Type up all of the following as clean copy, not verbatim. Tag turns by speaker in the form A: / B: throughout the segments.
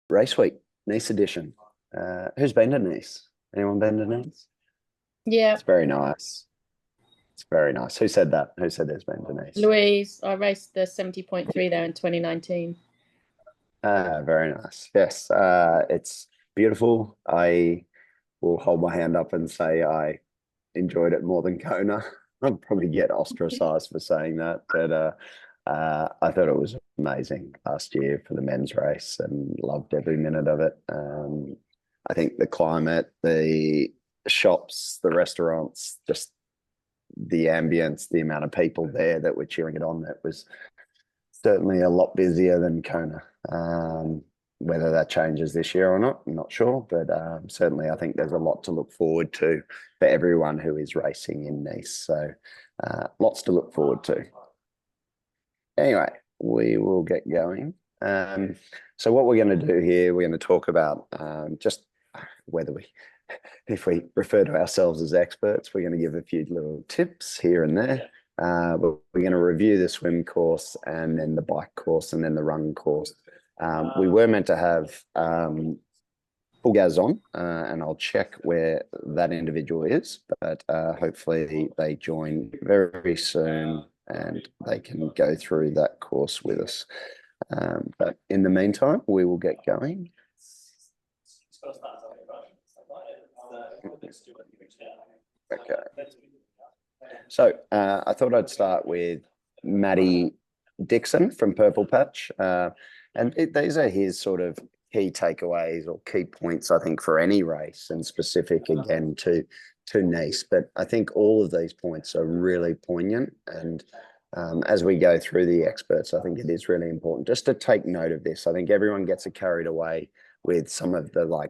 A: Race week, Nice edition. Who's been to Nice? Anyone been to Nice?
B: Yeah,
A: It's very nice. It's very nice. Who said that? Who said there's been to Nice?
B: Louise. I raced the 70.3 there in 2019.
A: Very nice. Yes, it's beautiful. I will hold my hand up and say I enjoyed it more than Kona. I'll probably get ostracized for saying that, but I thought it was amazing last year for the men's race and loved every minute of it. I think the climate, the shops, the restaurants, just the ambience, the amount of people there that were cheering it on, that was certainly a lot busier than Kona. Whether that changes this year or not, I'm not sure, but certainly I think there's a lot to look forward to for everyone who is racing in Nice. So lots to look forward to. Anyway, we will get going. So what we're going to do here, we're going to talk about just whether if we refer to ourselves as experts, we're going to give a few little tips here and there. But we're going to review the swim course and then the bike course and then the run course. We were meant to have Full Gaz on, and I'll check where that individual is, but hopefully they join very soon and they can go through that course with us. But in the meantime, we will get going. Okay. So I thought I'd start with Matty Dixon from Purple Patch. These are his sort of key takeaways or key points, I think, for any race, and specific again to Nice. But I think all of these points are really poignant. And as we go through the experts, I think it is really important just to take note of this. I think everyone gets carried away with some of the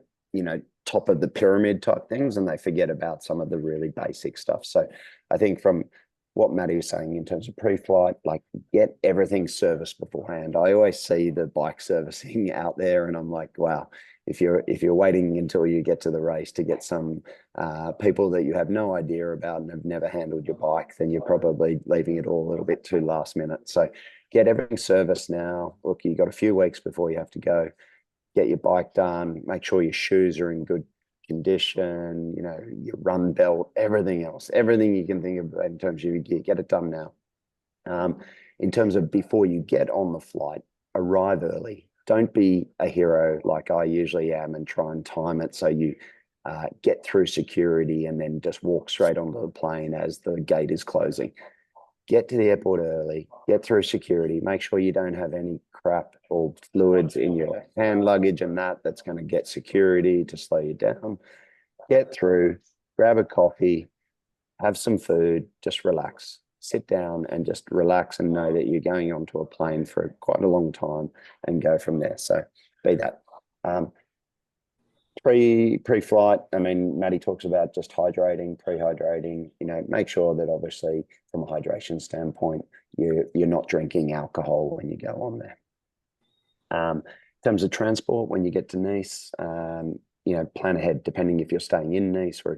A: top of the pyramid type things, and they forget about some of the really basic stuff. So I think from what Matty was saying in terms of pre-flight, like get everything serviced beforehand. I always see the bike servicing out there and I'm like, wow, if you're waiting until you get to the race to get some people that you have no idea about and have never handled your bike, then you're probably leaving it all a little bit too last minute. So get everything serviced now. Look, you got a few weeks before you have to go. Get your bike done, make sure your shoes are in good condition, your run belt, everything else, everything you can think of in terms of your gear, get it done now. In terms of before you get on the flight, arrive early. Don't be a hero like I usually am and try and time it so you get through security and then just walk straight onto the plane as the gate is closing. Get to the airport early, get through security, make sure you don't have any crap or fluids in your hand luggage and that's going to get security to slow you down. Get through, grab a coffee, have some food, just relax. Sit down and just relax and know that you're going onto a plane for quite a long time and go from there. So be that. Pre-flight, I mean, Matty talks about just hydrating, pre-hydrating, make sure that obviously from a hydration standpoint, you're not drinking alcohol when you go on there. In terms of transport, when you get to Nice, plan ahead, depending if you're staying in Nice or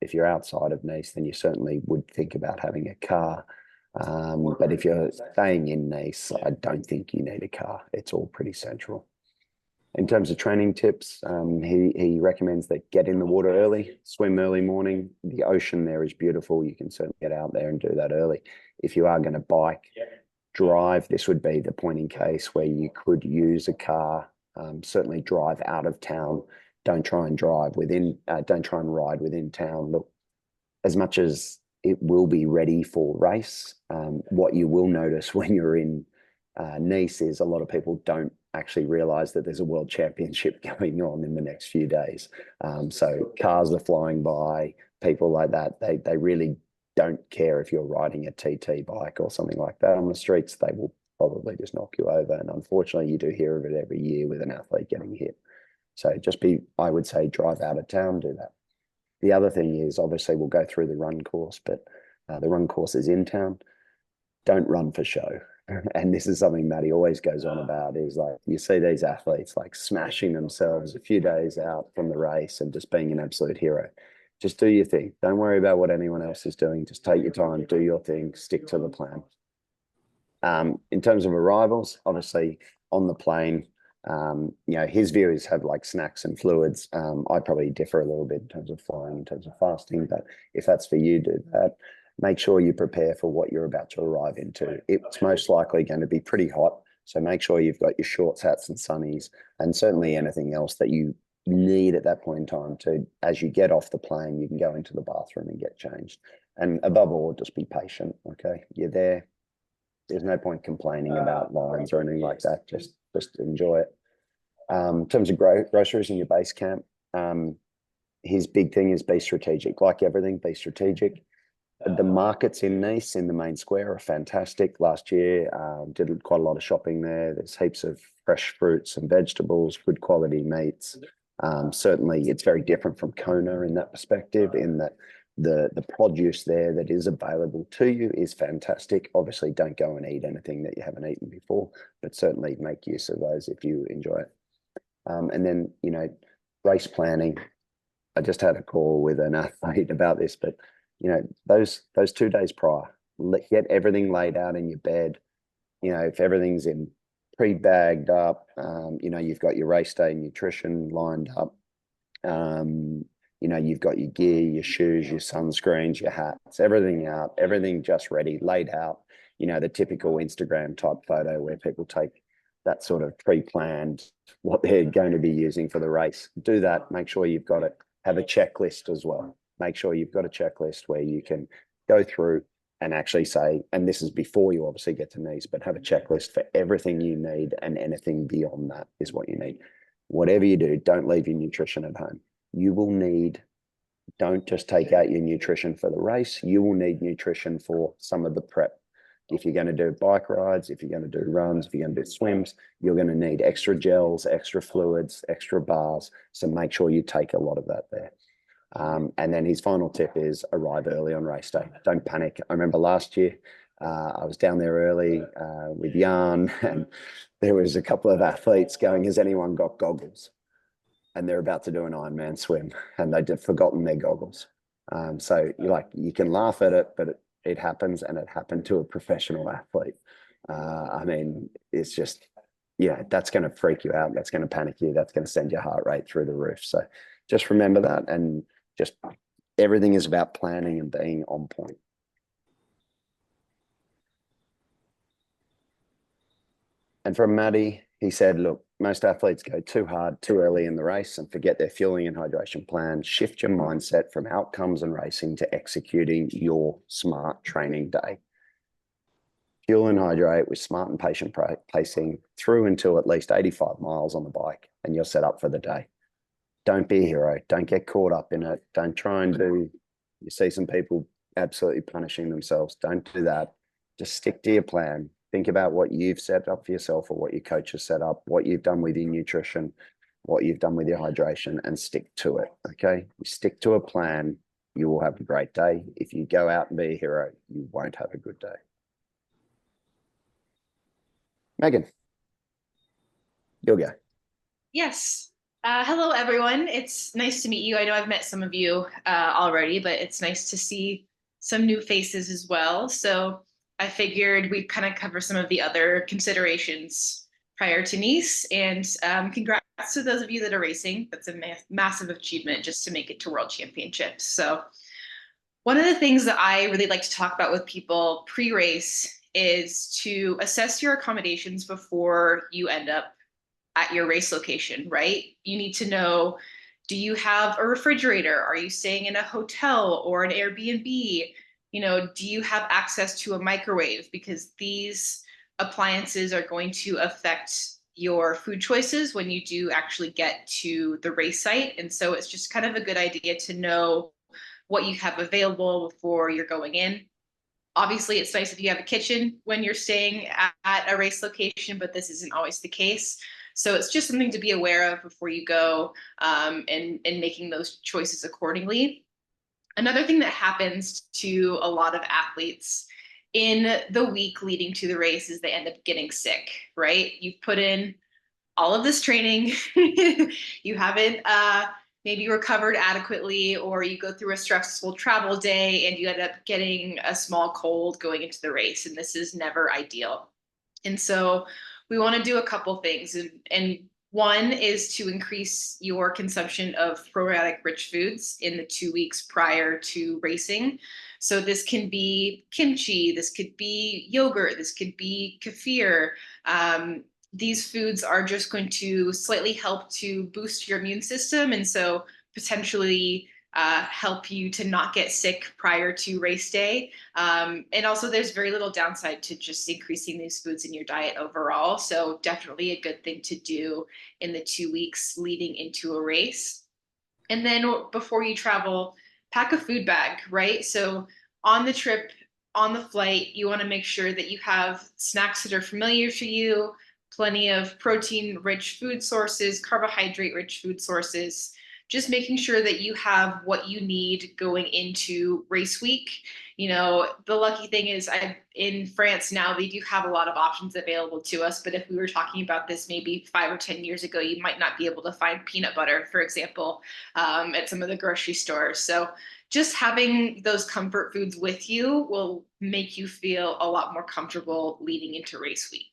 A: if you're outside of Nice, then you certainly would think about having a car. But if you're staying in Nice, I don't think you need a car. It's all pretty central. In terms of training tips, he recommends that get in the water early, swim early morning. The ocean there is beautiful. You can certainly get out there and do that early. If you are going to bike, drive, this would be the point in case where you could use a car. Certainly drive out of town. Don't try and ride within town. Look, as much as it will be ready for race, what you will notice when you're in Nice is a lot of people don't actually realize that there's a world championship going on in the next few days. So cars are flying by, people like that, they really don't care if you're riding a TT bike or something like that on the streets. They will probably just knock you over. And unfortunately, you do hear of it every year with an athlete getting hit. So I would say, drive out of town, do that. The other thing is, obviously, we'll go through the run course, but the run course is in town. Don't run for show. And this is something Matty always goes on about, is like, you see these athletes like smashing themselves a few days out from the race and just being an absolute hero. Just do your thing. Don't worry about what anyone else is doing. Just take your time, do your thing, stick to the plan. In terms of arrivals, obviously on the plane, His view is have like snacks and fluids. I probably differ a little bit in terms of flying, in terms of fasting, but if that's for you, do that. Make sure you prepare for what you're about to arrive into. It's most likely going to be pretty hot, so make sure you've got your shorts, hats, and sunnies, and certainly anything else that you need at that point in time to, as you get off the plane, you can go into the bathroom and get changed. And above all, just be patient. Okay, you're there. There's no point complaining about lines or anything like that. Just enjoy it. In terms of groceries in your base camp, his big thing is be strategic. Like everything, be strategic. The markets in Nice, in the main square, are fantastic. Last year, did quite a lot of shopping there. There's heaps of fresh fruits and vegetables, good quality meats. Certainly, it's very different from Kona in that perspective, in that the produce there that is available to you is fantastic. Obviously, don't go and eat anything that you haven't eaten before, but certainly make use of those if you enjoy it. And then, race planning. I just had a call with an athlete about this, but those 2 days prior, get everything laid out in your bed. If everything's in pre-bagged up, you've got your race day nutrition lined up. You've got your gear, your shoes, your sunscreens, your hats, everything out, everything just ready, laid out. The typical Instagram type photo where people take that sort of pre-planned what they're going to be using for the race. Do that. Make sure you've got it. Have a checklist as well. Make sure you've got a checklist where you can go through and actually say, and this is before you obviously get to Nice, but have a checklist for everything you need, and anything beyond that is what you need. Whatever you do, don't leave your nutrition at home. You will need, don't just take out your nutrition for the race. You will need nutrition for some of the prep. If you're going to do bike rides, if you're going to do runs, if you're going to do swims, you're going to need extra gels, extra fluids, extra bars. So make sure you take a lot of that there. And then his final tip is arrive early on race day. Don't panic. I remember last year, I was down there early with Jan, and there was a couple of athletes going, has anyone got goggles? And they're about to do an Ironman swim, and they'd forgotten their goggles. So you can laugh at it, but it happens, and it happened to a professional athlete. It's just, that's going to freak you out. That's going to panic you. That's going to send your heart rate through the roof. So just remember that, and just everything is about planning and being on point. And from Maddie, he said, look, most athletes go too hard too early in the race and forget their fueling and hydration plan. Shift your mindset from outcomes and racing to executing your smart training day. Fuel and hydrate with smart and patient pacing through until at least 85 miles on the bike, and you're set up for the day. Don't be a hero. Don't get caught up in it. Don't try and you see some people absolutely punishing themselves. Don't do that. Just stick to your plan. Think about what you've set up for yourself, or what your coach has set up, what you've done with your nutrition, what you've done with your hydration, and stick to it. Okay. You stick to a plan, you will have a great day. If you go out and be a hero, you won't have a good day. Megan, you'll go.
B: Yes. Hello, everyone. It's nice to meet you. I know I've met some of you already, but it's nice to see some new faces as well. So I figured we'd kind of cover some of the other considerations prior to Nice. And congrats to those of you that are racing. That's a massive achievement just to make it to World Championships. So one of the things that I really like to talk about with people pre-race is to assess your accommodations before you end up at your race location, right? You need to know, do you have a refrigerator? Are you staying in a hotel or an Airbnb? Do you have access to a microwave? Because these appliances are going to affect your food choices when you do actually get to the race site. And so it's just kind of a good idea to know what you have available before you're going in. Obviously, it's nice if you have a kitchen when you're staying at a race location, but this isn't always the case. So it's just something to be aware of before you go, and making those choices accordingly. Another thing that happens to a lot of athletes in the week leading to the race is they end up getting sick, right? You've put in all of this training, you haven't maybe recovered adequately, or you go through a stressful travel day and you end up getting a small cold going into the race, and this is never ideal. And so we want to do a couple things. And one is to increase your consumption of probiotic rich foods in the 2 weeks prior to racing. So this can be kimchi, this could be yogurt, this could be kefir. These foods are just going to slightly help to boost your immune system, and so potentially help you to not get sick prior to race day. And also, there's very little downside to just increasing these foods in your diet overall. So definitely a good thing to do in the 2 weeks leading into a race. And then before you travel, pack a food bag, right? So on the trip, on the flight, you want to make sure that you have snacks that are familiar to you, plenty of protein-rich food sources, carbohydrate-rich food sources, just making sure that you have what you need going into race week. You know, the lucky thing is in France now, they do have a lot of options available to us. But if we were talking about this maybe 5 or 10 years ago, you might not be able to find peanut butter, for example, at some of the grocery stores. So just having those comfort foods with you will make you feel a lot more comfortable leading into race week.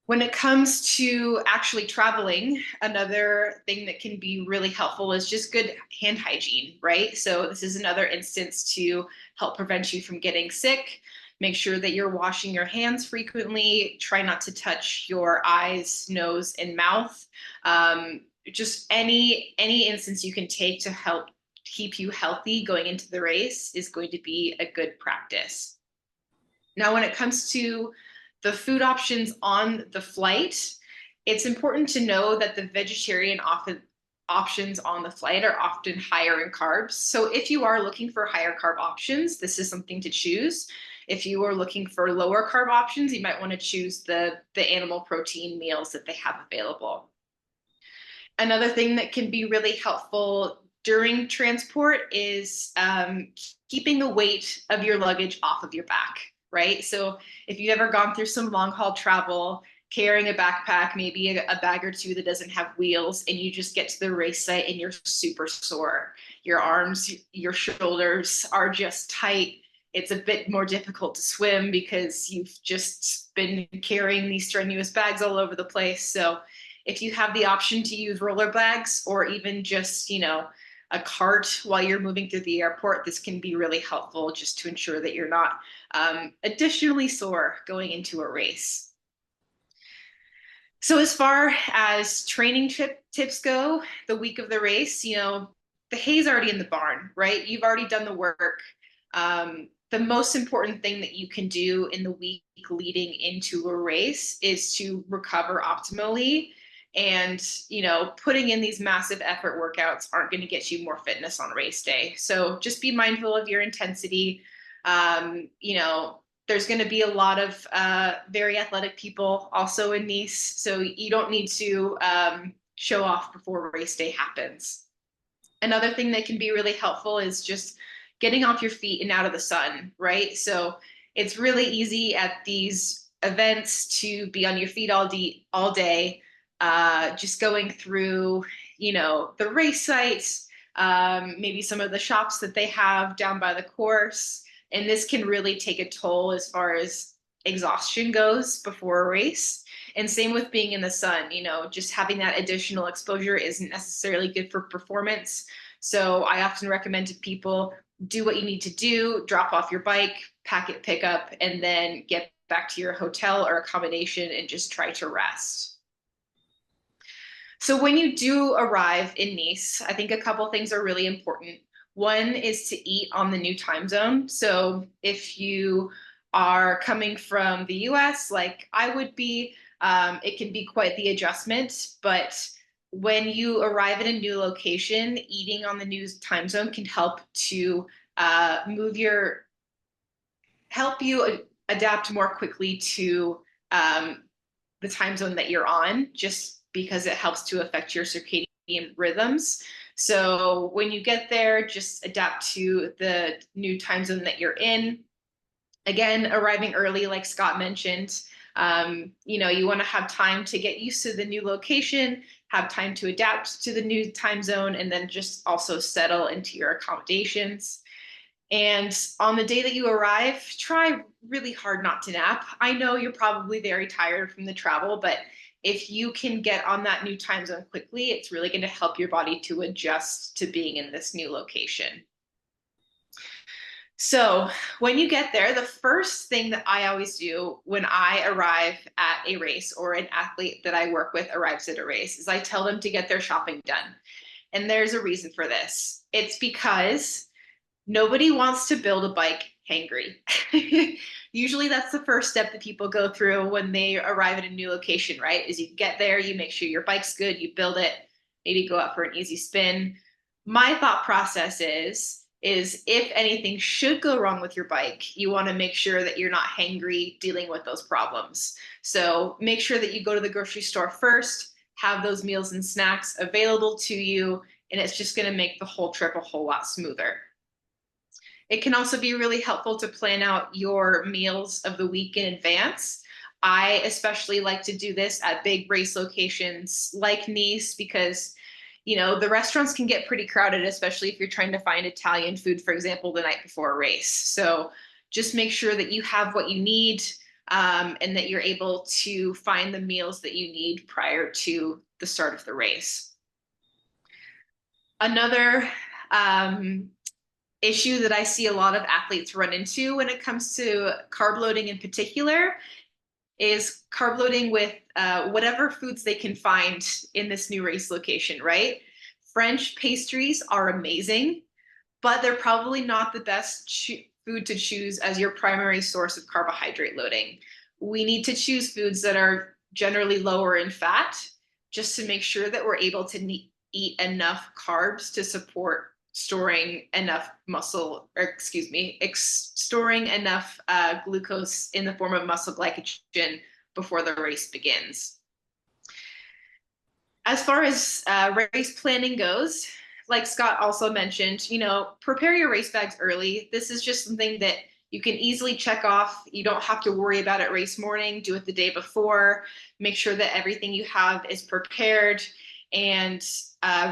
B: When it comes to actually traveling, another thing that can be really helpful is just good hand hygiene, right? So this is another instance to help prevent you from getting sick. Make sure that you're washing your hands frequently. Try not to touch your eyes, nose, and mouth. Just any instance you can take to help keep you healthy going into the race is going to be a good practice. Now, when it comes to the food options on the flight, it's important to know that the vegetarian options on the flight are often higher in carbs. So if you are looking for higher carb options, this is something to choose. If you are looking for lower carb options, you might want to choose the animal protein meals that they have available. Another thing that can be really helpful during transport is keeping the weight of your luggage off of your back, right? So if you've ever gone through some long haul travel, carrying a backpack, maybe a bag or two that doesn't have wheels, and you just get to the race site and you're super sore. Your arms, your shoulders are just tight. It's a bit more difficult to swim because you've just been carrying these strenuous bags all over the place. So if you have the option to use roller bags or even just, a cart while you're moving through the airport, this can be really helpful just to ensure that you're not additionally sore going into a race. So as far as training tips go, the week of the race, the hay's already in the barn, right? You've already done the work. The most important thing that you can do in the week leading into a race is to recover optimally. And, putting in these massive effort workouts aren't going to get you more fitness on race day. So just be mindful of your intensity. There's going to be a lot of very athletic people also in Nice. So you don't need to show off before race day happens. Another thing that can be really helpful is just getting off your feet and out of the sun, right? So it's really easy at these events to be on your feet all day. Just going through, the race sites, maybe some of the shops that they have down by the course. And this can really take a toll as far as exhaustion goes before a race. And same with being in the sun, just having that additional exposure isn't necessarily good for performance. So I often recommend to people, do what you need to do, drop off your bike, pack it, pick up, and then get back to your hotel or accommodation and just try to rest. So when you do arrive in Nice, I think a couple things are really important. One is to eat on the new time zone. So if you are coming from the US, like I would be, it can be quite the adjustment. But when you arrive at a new location, eating on the new time zone can help to help you adapt more quickly to the time zone that you're on, just because it helps to affect your circadian rhythms. So when you get there, just adapt to the new time zone that you're in. Again, arriving early, like Scott mentioned, you want to have time to get used to the new location, have time to adapt to the new time zone, and then just also settle into your accommodations. And on the day that you arrive, try really hard not to nap. I know you're probably very tired from the travel, but if you can get on that new time zone quickly, it's really going to help your body to adjust to being in this new location. So when you get there, the first thing that I always do when I arrive at a race or an athlete that I work with arrives at a race is I tell them to get their shopping done. And there's a reason for this. It's because nobody wants to build a bike hangry. Usually that's the first step that people go through when they arrive at a new location, right? Is you get there, you make sure your bike's good, you build it, maybe go out for an easy spin. My thought process is if anything should go wrong with your bike, you want to make sure that you're not hangry dealing with those problems. So make sure that you go to the grocery store first, have those meals and snacks available to you, and it's just going to make the whole trip a whole lot smoother. It can also be really helpful to plan out your meals of the week in advance. I especially like to do this at big race locations like Nice because, the restaurants can get pretty crowded, especially if you're trying to find Italian food, for example, the night before a race. So just make sure that you have what you need, and that you're able to find the meals that you need prior to the start of the race. Another issue that I see a lot of athletes run into when it comes to carb loading in particular is carb loading with whatever foods they can find in this new race location, right? French pastries are amazing, but they're probably not the best food to choose as your primary source of carbohydrate loading. We need to choose foods that are generally lower in fat just to make sure that we're able to eat enough carbs to support storing enough muscle, or excuse me, storing enough glucose in the form of muscle glycogen before the race begins. As far as race planning goes, like Scott also mentioned, prepare your race bags early. This is just something that you can easily check off. You don't have to worry about it race morning. Do it the day before. Make sure that everything you have is prepared and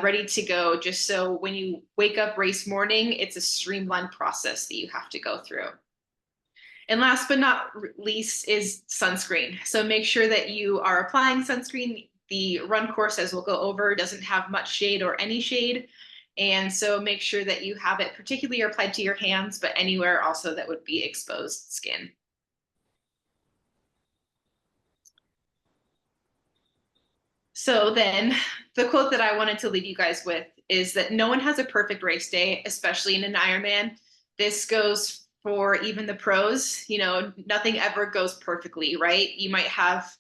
B: ready to go, just so when you wake up race morning, it's a streamlined process that you have to go through. And last but not least is sunscreen. So make sure that you are applying sunscreen. The run course, as we'll go over, doesn't have much shade or any shade. And so make sure that you have it particularly applied to your hands, but anywhere also that would be exposed skin. So then the quote that I wanted to leave you guys with is that no one has a perfect race day, especially in an Ironman. This goes for even the pros. Nothing ever goes perfectly, right? You might have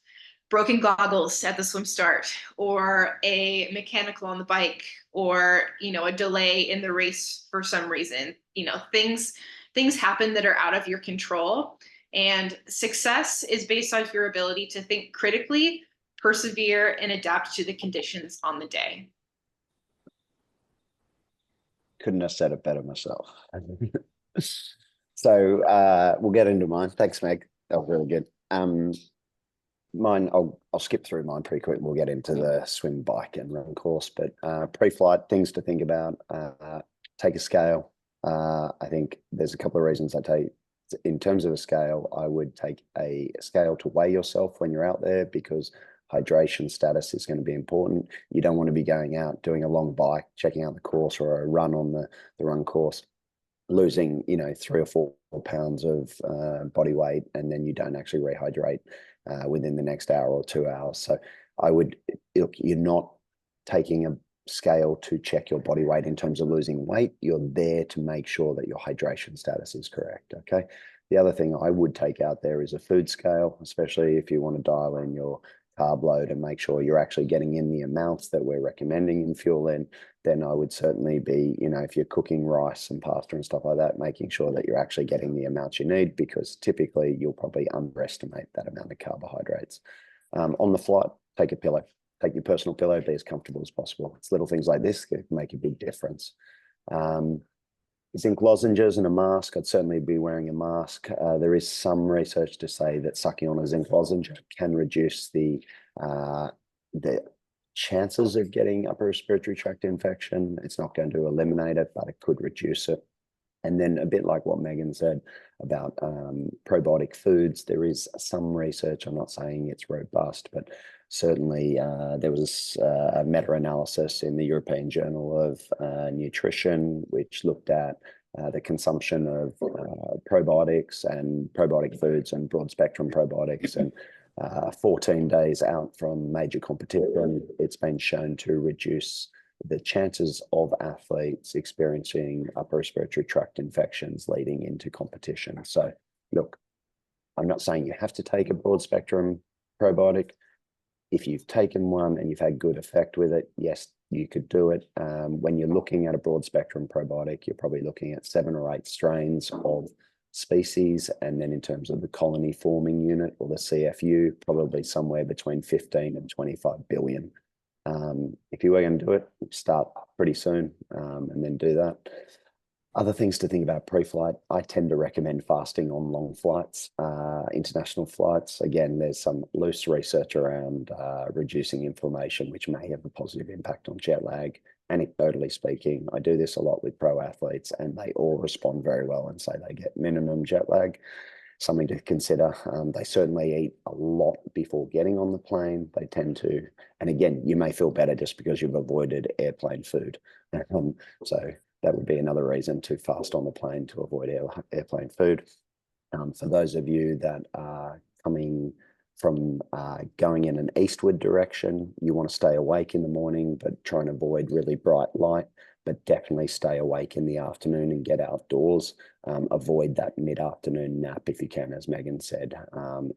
B: broken goggles at the swim start, or a mechanical on the bike, or a delay in the race for some reason. Things happen that are out of your control, and success is based on your ability to think critically, persevere, and adapt to the conditions on the day.
A: Couldn't have said it better myself. So we'll get into mine. Thanks, Meg. That was really good. Mine, I'll skip through mine pretty quick. We'll get into the swim, bike, and run course. But pre-flight things to think about: take a scale. I think there's a couple of reasons I take. In terms of a scale, I would take a scale to weigh yourself when you're out there, because hydration status is going to be important. You don't want to be going out doing a long bike, checking out the course, or a run on the run course, losing 3 or 4 pounds of body weight, and then you don't actually rehydrate within the next hour or 2 hours. So I would look, you're not taking a scale to check your body weight in terms of losing weight. You're there to make sure that your hydration status is correct. Okay. The other thing I would take out there is a food scale, especially if you want to dial in your carb load and make sure you're actually getting in the amounts that we're recommending in Fuelin. Then I would certainly be, if you're cooking rice and pasta and stuff like that, making sure that you're actually getting the amounts you need, because typically you'll probably underestimate that amount of carbohydrates. On the flight, take a pillow. Take your personal pillow, be as comfortable as possible. It's little things like this that can make a big difference. Zinc lozenges and a mask. I'd certainly be wearing a mask. There is some research to say that sucking on a zinc lozenge can reduce the chances of getting upper respiratory tract infection. It's not going to eliminate it, but it could reduce it. And then a bit like what Megan said about probiotic foods, there is some research. I'm not saying it's robust, but certainly there was a meta-analysis in the European Journal of Nutrition, which looked at the consumption of probiotics and probiotic foods and broad spectrum probiotics. And 14 days out from major competition, it's been shown to reduce the chances of athletes experiencing upper respiratory tract infections leading into competition. So look, I'm not saying you have to take a broad spectrum probiotic. If you've taken one and you've had good effect with it, yes, you could do it. When you're looking at a broad spectrum probiotic, you're probably looking at 7 or 8 strains of species. And then in terms of the colony forming unit or the CFU, probably somewhere between 15 and 25 billion. If you were going to do it, start pretty soon and then do that. Other things to think about pre-flight, I tend to recommend fasting on long flights, international flights. Again, there's some loose research around reducing inflammation, which may have a positive impact on jet lag. Anecdotally speaking, I do this a lot with pro athletes and they all respond very well and say they get minimum jet lag. Something to consider. They certainly eat a lot before getting on the plane. They tend to, and again, you may feel better just because you've avoided airplane food. So that would be another reason to fast on the plane to avoid airplane food. For those of you that are coming from going in an eastward direction, you want to stay awake in the morning, but try and avoid really bright light, but definitely stay awake in the afternoon and get outdoors. Avoid that mid-afternoon nap if you can, as Megan said.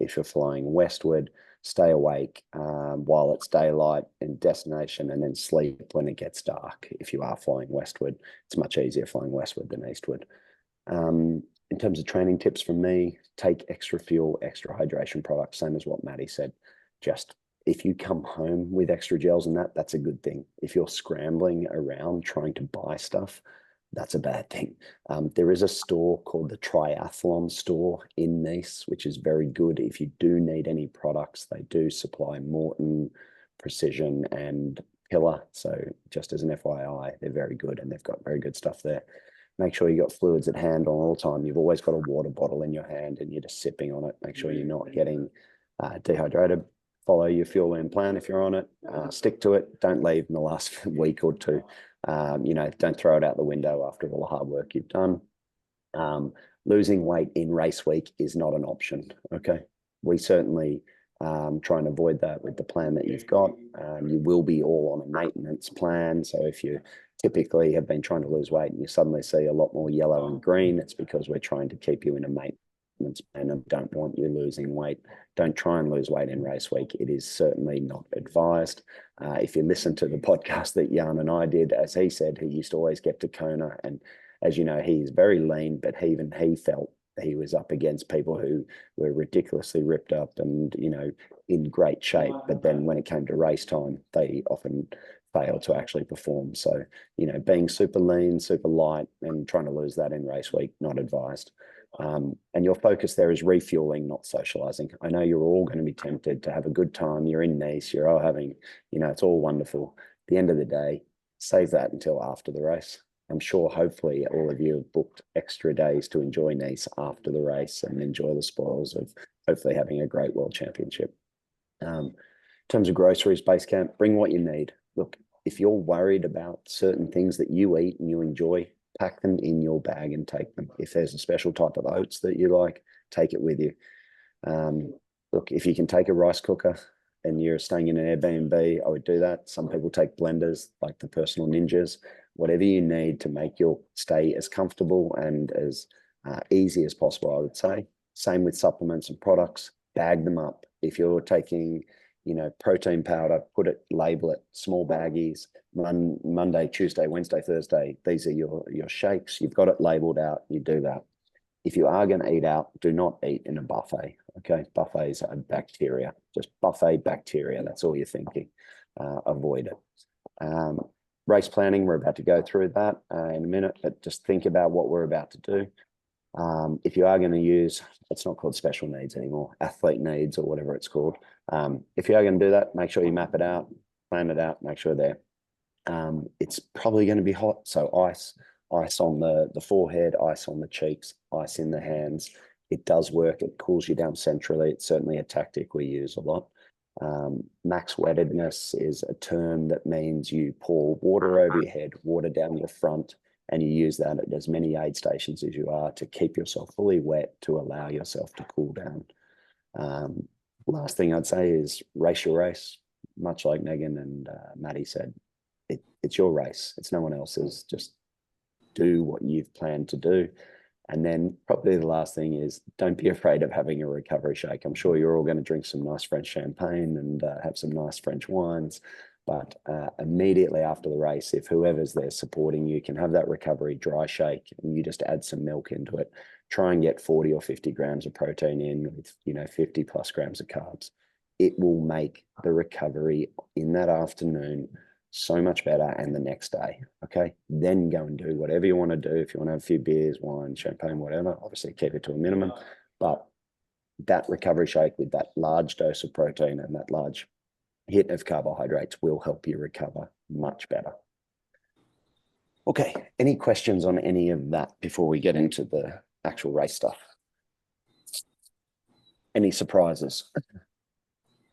A: If you're flying westward, stay awake while it's daylight in destination and then sleep when it gets dark. If you are flying westward, it's much easier flying westward than eastward. In terms of training tips from me, take extra fuel, extra hydration products, same as what Maddie said. Just if you come home with extra gels and that's a good thing. If you're scrambling around trying to buy stuff, that's a bad thing. There is a store called the Triathlon store in Nice, which is very good. If you do need any products, they do supply Morton, Precision, and Pillar. So just as an FYI, they're very good and they've got very good stuff there. Make sure you got fluids at hand all the time. You've always got a water bottle in your hand and you're just sipping on it. Make sure you're not getting dehydrated. Follow your Fuelin plan if you're on it. Stick to it. Don't leave in the last week or two. Don't throw it out the window after all the hard work you've done. Losing weight in race week is not an option. Okay. We certainly try and avoid that with the plan that you've got. You will be all on a maintenance plan. So if you typically have been trying to lose weight and you suddenly see a lot more yellow and green, it's because we're trying to keep you in a maintenance plan and don't want you losing weight. Don't try and lose weight in race week. It is certainly not advised. If you listen to the podcast that Jan and I did, as he said, he used to always get to Kona. And as you know, he's very lean, but even he felt he was up against people who were ridiculously ripped up and, in great shape. But then when it came to race time, they often failed to actually perform. So, being super lean, super light and trying to lose that in race week, not advised. And your focus there is refueling, not socializing. I know you're all going to be tempted to have a good time. You're in Nice, you're all having, it's all wonderful. At the end of the day, save that until after the race. I'm sure hopefully all of you have booked extra days to enjoy Nice after the race and enjoy the spoils of hopefully having a great World Championship. In terms of groceries, base camp, bring what you need. Look, if you're worried about certain things that you eat and you enjoy, pack them in your bag and take them. If there's a special type of oats that you like, take it with you. Look, if you can take a rice cooker and you're staying in an Airbnb, I would do that. Some people take blenders like the Personal Ninjas. Whatever you need to make your stay as comfortable and as easy as possible, I would say. Same with supplements and products, bag them up. If you're taking, protein powder, put it, label it, small baggies, Monday, Tuesday, Wednesday, Thursday. These are your shakes. You've got it labeled out. You do that. If you are going to eat out, do not eat in a buffet. Okay. Buffets are bacteria, just buffet bacteria. That's all you're thinking. Avoid it. Race planning, we're about to go through that in a minute, but just think about what we're about to do. If you are going to use, it's not called special needs anymore, athlete needs or whatever it's called. If you are going to do that, make sure you map it out, plan it out, make sure there. It's probably going to be hot, so ice. ice on the forehead, ice on the cheeks, ice in the hands. It does work. It cools you down centrally. It's certainly a tactic we use a lot. Max wettedness is a term that means you pour water over your head, water down your front, and you use that at as many aid stations as you are to keep yourself fully wet to allow yourself to cool down. Last thing I'd say is race your race. Much like Megan and Maddie said, it's your race. It's no one else's. Just do what you've planned to do. And then probably the last thing is don't be afraid of having a recovery shake. I'm sure you're all going to drink some nice French champagne and have some nice French wines. But immediately after the race, if whoever's there supporting you can have that recovery dry shake and you just add some milk into it, try and get 40 or 50 grams of protein in with 50 plus grams of carbs. It will make the recovery in that afternoon so much better, and the next day. Okay, then go and do whatever you want to do. If you want to have a few beers, wine, champagne, whatever, obviously keep it to a minimum, but that recovery shake with that large dose of protein and that large hit of carbohydrates will help you recover much better. Okay, any questions on any of that before we get into the actual race stuff? Any surprises?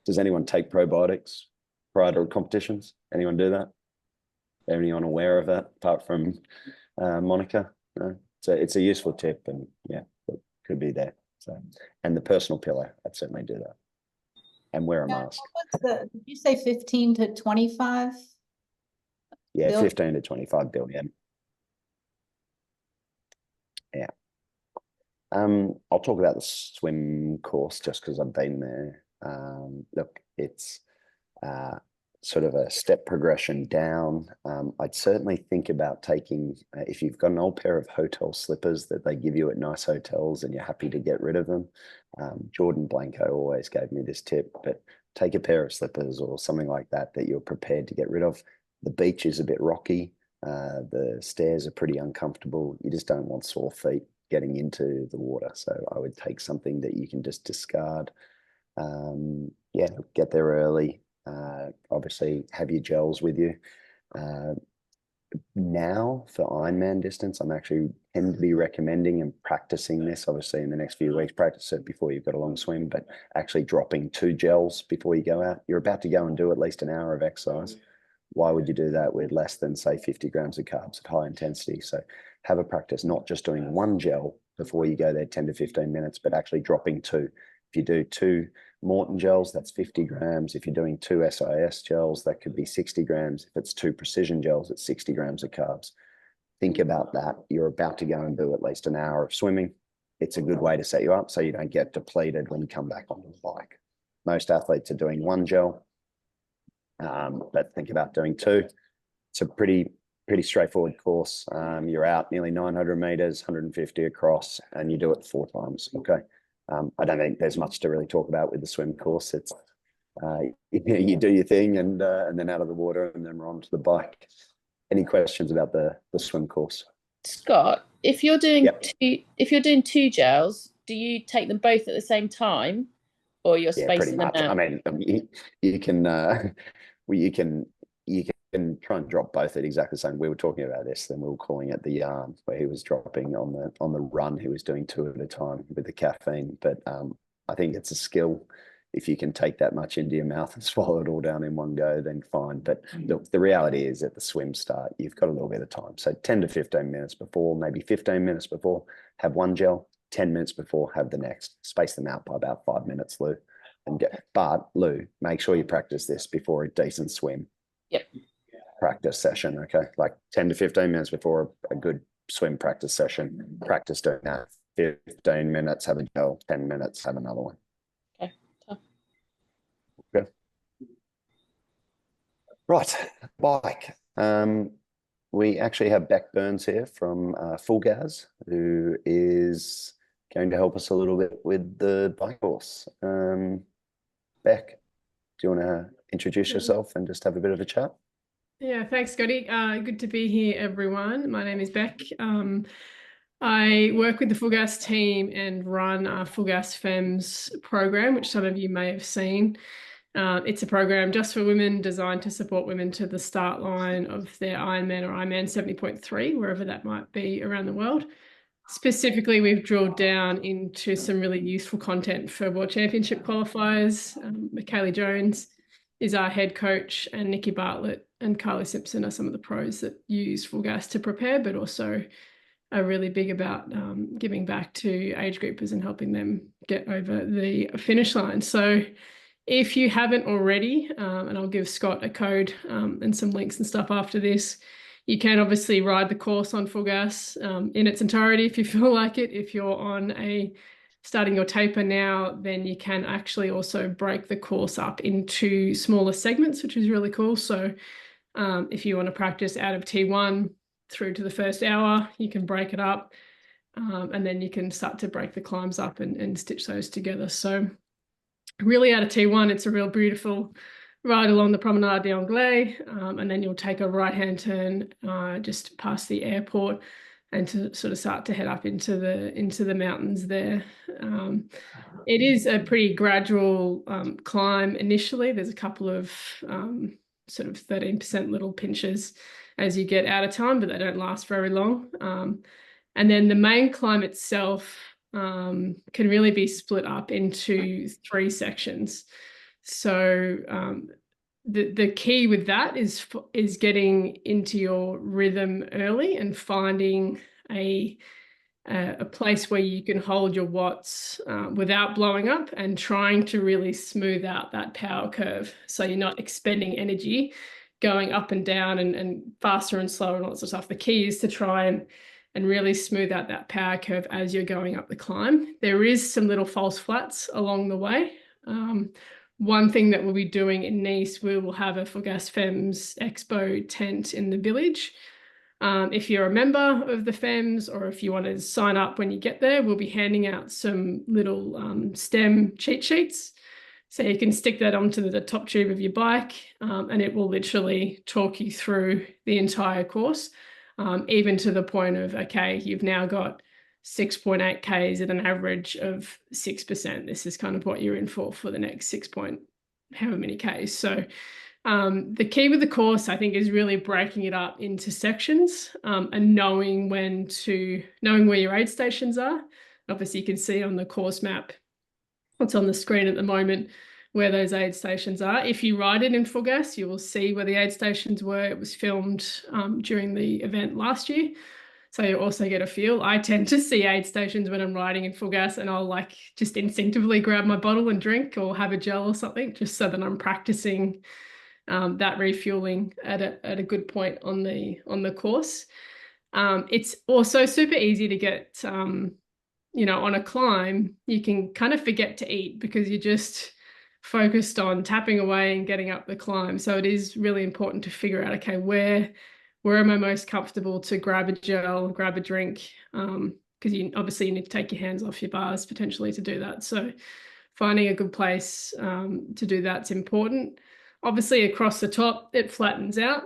A: Does anyone take probiotics prior to competitions? Anyone do that? Anyone aware of that apart from Monica? No? So it's a useful tip, and yeah, it could be there. So, and the personal pillow, I'd certainly do that. And wear a mask.
C: Did you say 15 to 25?
A: Yeah,
C: billion?
A: 15 to 25 billion. Yeah. I'll talk about the swim course just because I've been there. Look, it's sort of a step progression down. I'd certainly think about taking, if you've got an old pair of hotel slippers that they give you at nice hotels and you're happy to get rid of them. Jordan Blanco always gave me this tip, but take a pair of slippers or something like that you're prepared to get rid of. The beach is a bit rocky. The stairs are pretty uncomfortable. You just don't want sore feet getting into the water. So I would take something that you can just discard. Yeah, get there early. Obviously have your gels with you. Now for Ironman distance, I'm actually tend to be recommending and practicing this obviously in the next few weeks. Practice it before you've got a long swim, but actually dropping 2 gels before you go out. You're about to go and do at least an hour of exercise. Why would you do that with less than say 50 grams of carbs at high intensity? So have a practice, not just doing 1 gel before you go there 10 to 15 minutes, but actually dropping 2. If you do 2 Morton gels, that's 50 grams. If you're doing 2 SIS gels, that could be 60 grams. If it's 2 precision gels, it's 60 grams of carbs. Think about that. You're about to go and do at least an hour of swimming. It's a good way to set you up so you don't get depleted when you come back onto the bike. Most athletes are doing 1 gel, but think about doing 2. It's a pretty straightforward course. You're out nearly 900 meters, 150 across, and you do it 4 times. Okay. I don't think there's much to really talk about with the swim course. It's you do your thing and then out of the water and then we're on to the bike. Any questions about the swim course?
D: Scott, if you're doing
A: Yep.
D: if you're doing 2 gels, do you take them both at the same time, or you're
A: Yeah, pretty
D: spacing them
A: much.
D: out?
A: I mean, you can try and drop both at exactly the same. We were talking about this, then we were calling it the yarn, where he was dropping on the run. He was doing 2 at a time with the caffeine. But I think it's a skill. If you can take that much into your mouth and swallow it all down in one go, then fine. But the reality is at the swim start, you've got a little bit of time. So 10 to 15 minutes before, maybe 15 minutes before, have 1 gel. 10 minutes before, have the next. Space them out by about 5 minutes, Lou. But Lou, make sure you practice this before a decent swim.
D: Yep.
A: Practice session, okay? Like 10 to 15 minutes before a good swim practice session. Practice doing that. 15 minutes, have a gel. 10 minutes, have another one.
D: Okay. Tough.
A: Okay. Right, bike. We actually have Beck Burns here from Full Gas, who is going to help us a little bit with the bike course. Beck, do you want to introduce yourself and just have a bit of a chat?
E: Yeah, thanks, Scotty. Good to be here, everyone. My name is Beck. I work with the Full Gas team and run our Full Gas FEMS program, which some of you may have seen. It's a program just for women designed to support women to the start line of their Ironman or Ironman 70.3, wherever that might be around the world. Specifically, we've drilled down into some really useful content for World Championship qualifiers. Michaela Jones is our head coach, and Nikki Bartlett and Carly Simpson are some of the pros that use full gas to prepare, but also are really big about giving back to age groupers and helping them get over the finish line. So if you haven't already, and I'll give Scott a code and some links and stuff after this, you can obviously ride the course on full gas in its entirety if you feel like it. If you're on starting your taper now, then you can actually also break the course up into smaller segments, which is really cool. So if you want to practice out of T1 through to the first hour, you can break it up, and then you can start to break the climbs up and stitch those together. So really out of T1, it's a real beautiful ride along the Promenade d'Anglais, and then you'll take a right-hand turn just past the airport and to sort of start to head up into the mountains there. It is a pretty gradual climb initially. There's a couple of sort of 13% little pinches as you get out of time, but they don't last very long. And then the main climb itself can really be split up into 3 sections. So the key with that is getting into your rhythm early and finding a place where you can hold your watts without blowing up, and trying to really smooth out that power curve. So you're not expending energy going up and down and faster and slower and all that sort of stuff. The key is to try and really smooth out that power curve as you're going up the climb. There is some little false flats along the way. One thing that we'll be doing in Nice, we will have a Full Gas Femmes Expo tent in the village. If you're a member of the Femmes, or if you want to sign up when you get there, we'll be handing out some little STEM cheat sheets. So you can stick that onto the top tube of your bike, and it will literally talk you through the entire course, even to the point of, okay, you've now got 6.8 Ks at an average of 6%. This is kind of what you're in for the next 6 point however many Ks. So the key with the course, I think, is really breaking it up into sections, and knowing where your aid stations are. Obviously, you can see on the course map what's on the screen at the moment where those aid stations are. If you ride it in full gas, you will see where the aid stations were. It was filmed during the event last year, so you also get a feel. I tend to see aid stations when I'm riding in full gas, and I'll like just instinctively grab my bottle and drink, or have a gel or something, just so that I'm practicing that refueling at a good point on the course. It's also super easy to get on a climb. You can kind of forget to eat because you're just focused on tapping away and getting up the climb. So it is really important to figure out, okay, where am I most comfortable to grab a gel, grab a drink, because obviously you need to take your hands off your bars potentially to do that. So finding a good place to do that's important. Obviously across the top, it flattens out.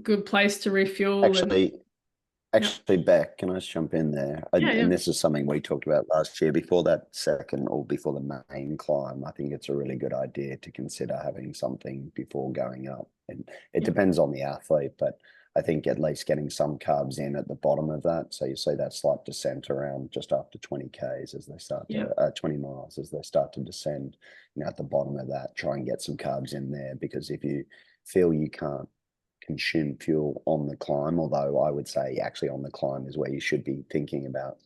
E: Good place to refuel.
A: Actually, Beck, can I just jump in there? And this is something we talked about last year before that second, or before the main climb. I think it's a really good idea to consider having something before going up. And it depends on the athlete, but I think at least getting some carbs in at the bottom of that. So you see that slight descent around just after 20 Ks as they start to 20 miles as they start to descend. At the bottom of that, try and get some carbs in there, because if you feel you can't consume fuel on the climb, although I would say actually on the climb is where you should be thinking about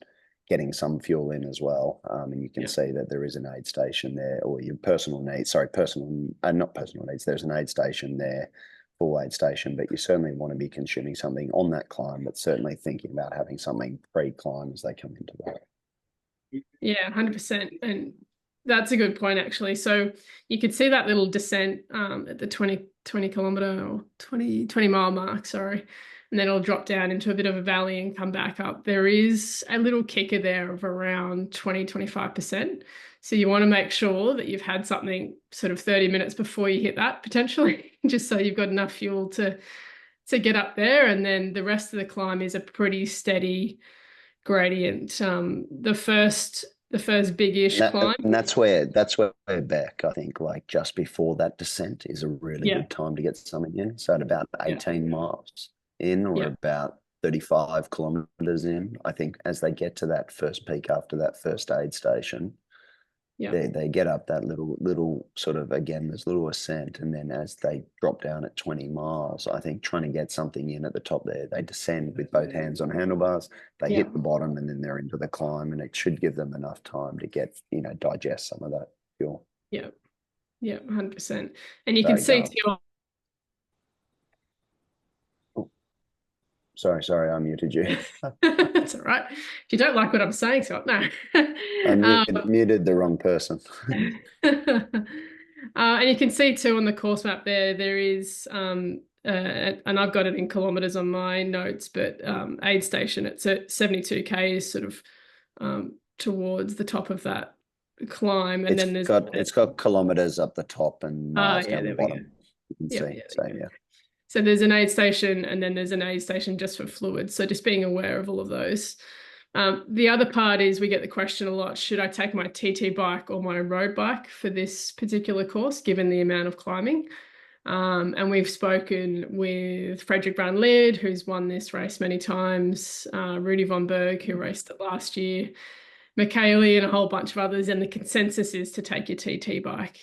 A: getting some fuel in as well. And you can see that there is an aid station there, or your not personal needs, there's an aid station there, full aid station, but you certainly want to be consuming something on that climb, but certainly thinking about having something pre-climb as they come into that.
E: Yeah, 100%. And that's a good point, actually. So you could see that little descent at the 20 kilometer or 20 mile mark, sorry. And then it'll drop down into a bit of a valley and come back up. There is a little kicker there of around 25%. So you want to make sure that you've had something sort of 30 minutes before you hit that, potentially, just so you've got enough fuel to get up there. And then the rest of the climb is a pretty steady gradient. The first big-ish climb.
A: And that's where Beck, I think, like just before that descent is a really good time to get something in. So at about 18 miles in, or about 35 kilometers in, I think, as they get to that first peak after that first aid station, they get up that little sort of, again, this little ascent, and then as they drop down at 20 miles, I think trying to get something in at the top there, they descend with both hands on handlebars, they hit the bottom, and then they're into the climb, and it should give them enough time to get, digest some of that fuel.
E: Yeah, 100%. And you can see too.
A: Sorry, I muted you.
E: That's all right. If you don't like what I'm saying, Scott, no.
A: I muted the wrong person.
E: And you can see too on the course map there is, and I've got it in kilometers on my notes, but aid station, it's at 72 k's sort of towards the top of that climb, and then
A: it's got kilometers up the top and miles down the bottom. You can see.
E: So there's an aid station, and then there's an aid station just for fluids. So just being aware of all of those. The other part is we get the question a lot, should I take my TT bike or my road bike for this particular course, given the amount of climbing? And we've spoken with Frederick Van Leerd, who's won this race many times, Rudy von Berg, who raced it last year, Michaeli, and a whole bunch of others, and the consensus is to take your TT bike.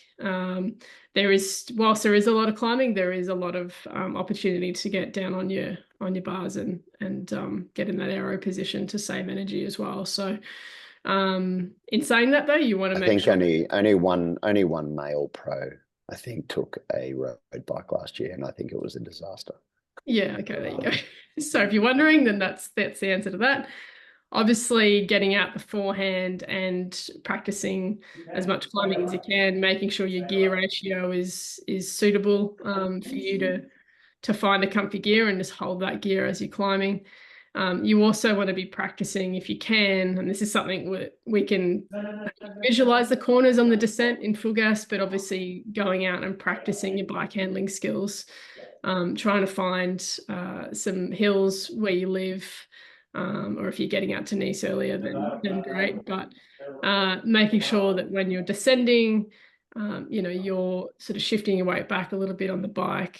E: Whilst there is a lot of climbing, there is a lot of opportunity to get down on your bars and get in that aero position to save energy as well. So in saying that though, you want to make sure.
A: I think only one male pro, I think, took a road bike last year, and I think it was a disaster.
E: Yeah, okay, there you go. So if you're wondering, then that's the answer to that. Obviously, getting out beforehand and practicing as much climbing as you can, making sure your gear ratio is suitable for you to find a comfy gear and just hold that gear as you're climbing. You also want to be practicing, if you can, and this is something we can visualize the corners on the descent in full gas, but obviously going out and practicing your bike handling skills, trying to find some hills where you live, or if you're getting out to Nice earlier, then great. But making sure that when you're descending, you're sort of shifting your weight back a little bit on the bike.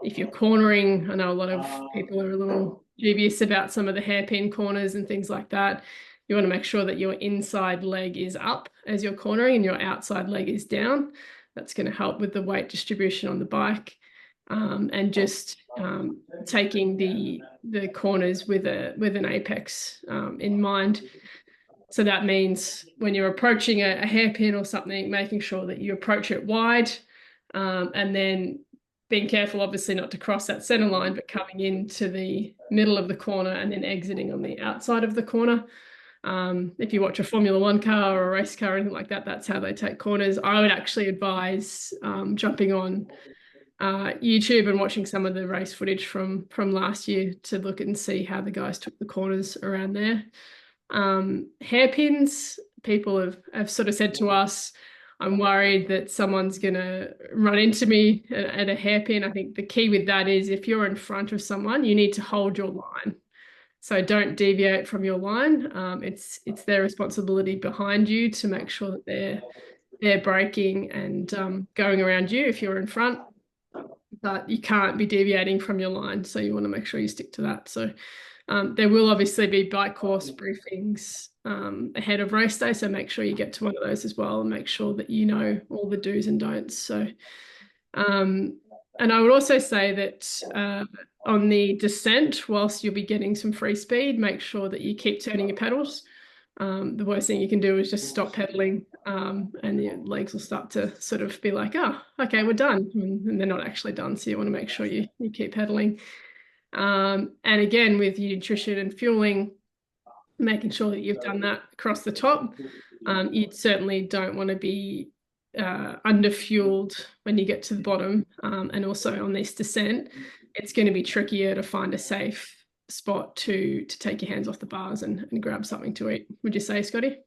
E: If you're cornering, I know a lot of people are a little dubious about some of the hairpin corners and things like that. You want to make sure that your inside leg is up as you're cornering and your outside leg is down. That's going to help with the weight distribution on the bike. And just taking the corners with an apex in mind. So that means when you're approaching a hairpin or something, making sure that you approach it wide, and then being careful, obviously, not to cross that center line, but coming into the middle of the corner and then exiting on the outside of the corner. If you watch a Formula One car or a race car or anything like that, that's how they take corners. I would actually advise jumping on YouTube and watching some of the race footage from last year to look and see how the guys took the corners around there. Hairpins, people have sort of said to us, I'm worried that someone's going to run into me at a hairpin. I think the key with that is if you're in front of someone, you need to hold your line. So don't deviate from your line. It's their responsibility behind you to make sure that they're braking and going around you if you're in front. But you can't be deviating from your line, so you want to make sure you stick to that. So there will obviously be bike course briefings ahead of race day, so make sure you get to one of those as well and make sure that you know all the do's and don'ts. So, and I would also say that on the descent, whilst you'll be getting some free speed, make sure that you keep turning your pedals. The worst thing you can do is just stop pedaling, and your legs will start to sort of be like, oh, okay, we're done. And they're not actually done. So you want to make sure you keep pedaling. And again, with your nutrition and fueling, making sure that you've done that across the top. You certainly don't want to be under-fueled when you get to the bottom. And also on this descent, it's going to be trickier to find a safe spot to take your hands off the bars and grab something to eat. Would you say, Scotty?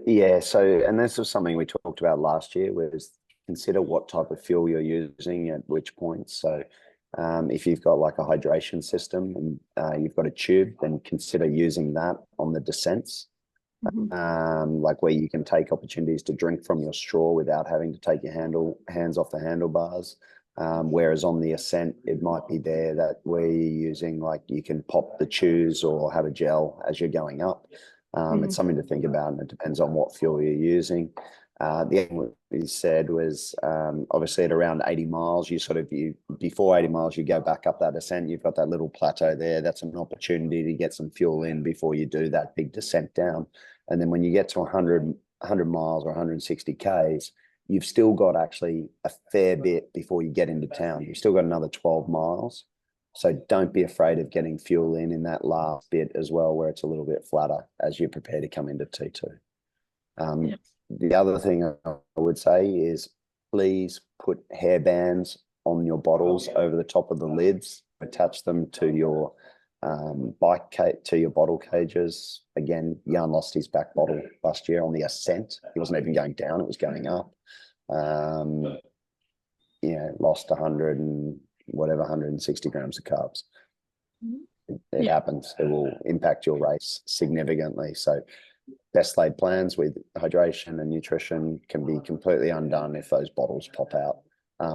A: Yeah, so, and this was something we talked about last year, was consider what type of fuel you're using at which points. So if you've got like a hydration system and you've got a tube, then consider using that on the descents. like where you can take opportunities to drink from your straw without having to take your hands off the handlebars. Whereas on the ascent, it might be there that where you're using, like you can pop the chews or have a gel as you're going up. It's something to think about, and it depends on what fuel you're using. The other thing we said was obviously at around 80 miles, before 80 miles, you go back up that ascent. You've got that little plateau there. That's an opportunity to get some fuel in before you do that big descent down. And then when you get to 100 miles or 160 Ks, you've still got actually a fair bit before you get into town. You've still got another 12 miles. So don't be afraid of getting fuel in that last bit as well, where it's a little bit flatter as you prepare to come into T2. The other thing I would say is please put hairbands on your bottles over the top of the lids, attach them to your bottle cages. Again, Jan lost his back bottle last year on the ascent. He wasn't even going down, it was going up. Lost 160 grams of carbs. It happens. It will impact your race significantly. So best laid plans with hydration and nutrition can be completely undone if those bottles pop out.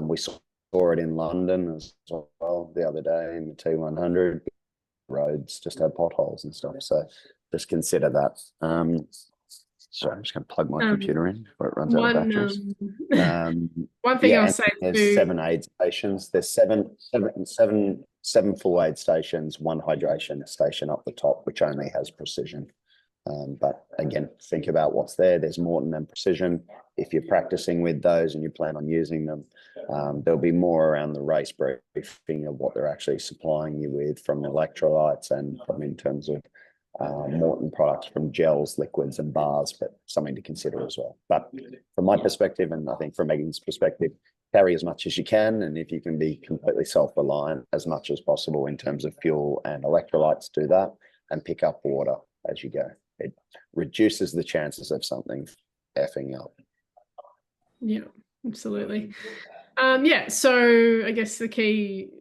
A: We saw it in London as well the other day in the T100. Roads just had potholes and stuff. So just consider that. Sorry, I'm just going to plug my computer in before it runs out of batteries.
E: One thing I'll say
A: there's 7 aid stations. There's seven full aid stations, 1 hydration station up the top, which only has Precision. But again, think about what's there. There's Morton and Precision. If you're practicing with those and you plan on using them, there'll be more around the race briefing of what they're actually supplying you with from electrolytes and from in terms of Morton products, from gels, liquids and bars, but something to consider as well. But from my perspective, and I think from Megan's perspective, carry as much as you can. And if you can be completely self-reliant as much as possible in terms of fuel and electrolytes, do that, and pick up water as you go. It reduces the chances of something effing up.
E: Yeah, absolutely. So I guess the key